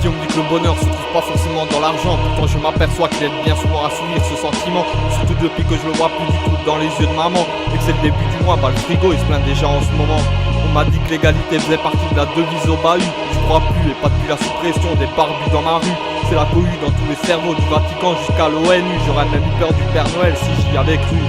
on me dit que le bonheur se trouve pas forcément dans l'argent. Pourtant je m'aperçois qu'il aide bien souvent à sourire ce sentiment. Surtout depuis que je le vois plus du tout dans les yeux de maman. Et que c'est le début du mois, bah le frigo il se plaint déjà en ce moment. On m'a dit que l'égalité faisait partie de la devise au bahut. Je crois plus, et pas depuis la suppression des barbus dans ma rue. C'est la cohue dans tous les cerveaux du Vatican jusqu'à l'ONU. J'aurais même eu peur du Père Noël si j'y avais cru.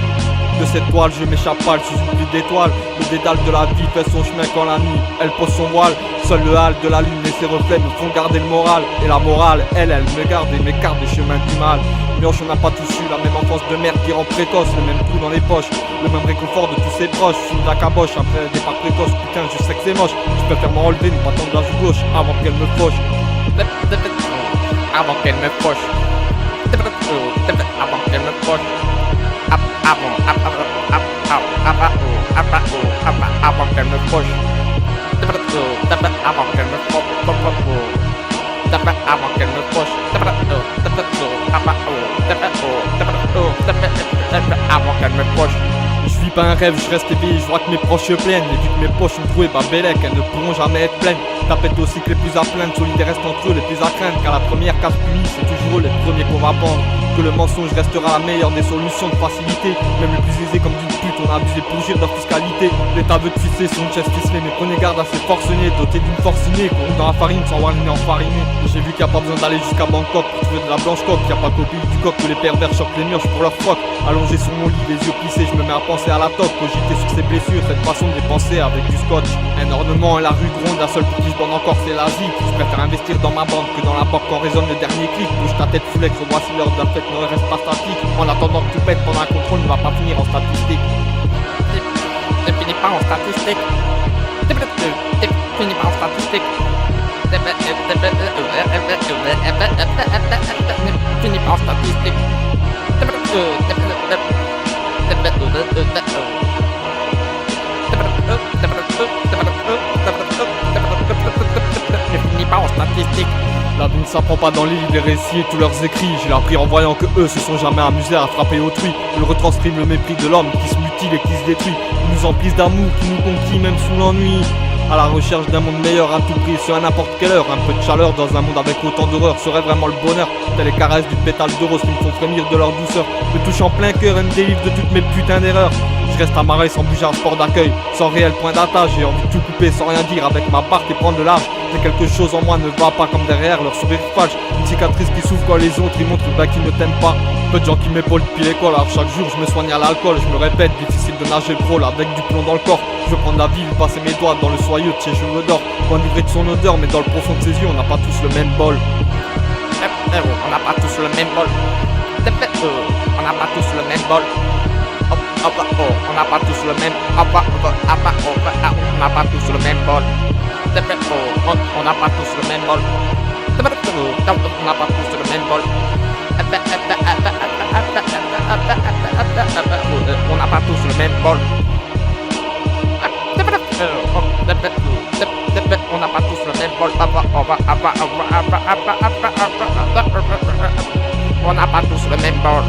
De cette toile je m'échappe pas sous une pluie d'étoiles. Le dédale de la vie fait son chemin quand la nuit elle pose son voile. Seul le hall de la lune et ses reflets me font garder le moral. Et la morale, elle me garde et m'écarte des chemins du mal. Mioche, on n'a pas tous eu la même enfance de merde qui rend précoce. Le même coup dans les poches, le même réconfort de tous ses proches. Fume de la caboche après un départ précoce. Putain je sais que c'est moche. Je préfère m'en relever, ne pas tendre la joue gauche avant qu'elle me fauche. Avant qu'elle me fauche. Avant qu'elle me fauche. Avant qu'elle me fauche. Avant qu'elle me fauche. Avant qu'elle me fauche. Avant qu'elle me fauche. Je vis pas un rêve, je reste éveillé, je vois que mes proches se plaignent. Et vu que mes poches ont trouvé bah bellec, elles ne pourront jamais être pleines. Tapette aussi que les plus à plaindre, solidaires restent entre eux les plus à craindre. Car la première casse punie, c'est toujours eux les premiers qu'on va pendre. Que le mensonge restera la meilleure des solutions de facilité. Même les plus aisés comme d'une pute, on a abusé pour gire leur fiscalité. L'État veut te ficeler son chest ficelé, mais prenez garde à ces forcenés dotés d'une force innée, qu'on roule dans la farine sans avoir le nez enfariné. J'ai vu qu'il n'y a pas besoin d'aller jusqu'à Bangkok pour trouver de la blanche coque. Qu'il n'y a pas qu'au pays du coq que les pervers choquent les mioches pour leur froc. Allongé sur mon lit, les yeux plissés, je me mets à penser à la toque. Cogiter sur ses blessures, cette façon de les penser avec du scotch. Un ornement et la rue gronde, la seule pour qui se bande encore c'est l'Asie. Je préfère investir dans ma bande que dans la banque quand résonne le dernier clic. Bouge ta tête foulex, revoici l'heure de la fête, ne reste pas statique. En attendant que tout pète pendant un contrôle ne va pas finir en statistique. Ne finis pas en statistique. Finis pas en statistique. Finis pas en statistique. Ne finis pas en statistique. La vie ne s'apprend pas dans les livres, les récits et tous leurs écrits. Je l'ai appris en voyant que eux se sont jamais amusés à frapper autrui. Ils retranscrivent le mépris de l'homme qui se mutile et qui se détruit. Ils nous emplissent d'amour qui nous conquit même sous l'ennui. À la recherche d'un monde meilleur à tout prix, sur à n'importe quelle heure. Un peu de chaleur dans un monde avec autant d'horreur serait vraiment le bonheur. Telles les caresses d'une pétale de rose qui me font frémir de leur douceur. Me touche en plein cœur et me délivre de toutes mes putains d'erreurs. Je reste amarré sans bouger un sport d'accueil, sans réel point d'attache. J'ai envie de tout couper sans rien dire avec ma barque et prendre de large. Mais quelque chose en moi ne va pas comme derrière leur sourire falche. Une cicatrice qui s'ouvre quand les autres ils montrent qu'ils ne t'aiment pas. Peu de gens qui m'épaulent depuis l'école, alors chaque jour je me soigne à l'alcool. Je me répète, difficile de nager le crawl avec du plomb dans le corps. Je veux prendre la vie, lui passer mes doigts dans le soyeux de ses cheveux d'or. Enivré de son odeur, mais dans le profond de ses yeux, on n'a pas tous le même bol. On n'a pas tous le même bol. On n'a pas tous le même bol. On n'a pas tous le même. On n'a pas tous le même bol. On n'a pas tous le même bol. On n'a pas tous le même bol. On n'a pas tous le même bol. On n'a pas tous le même bol. On n'a pas tous le même bol.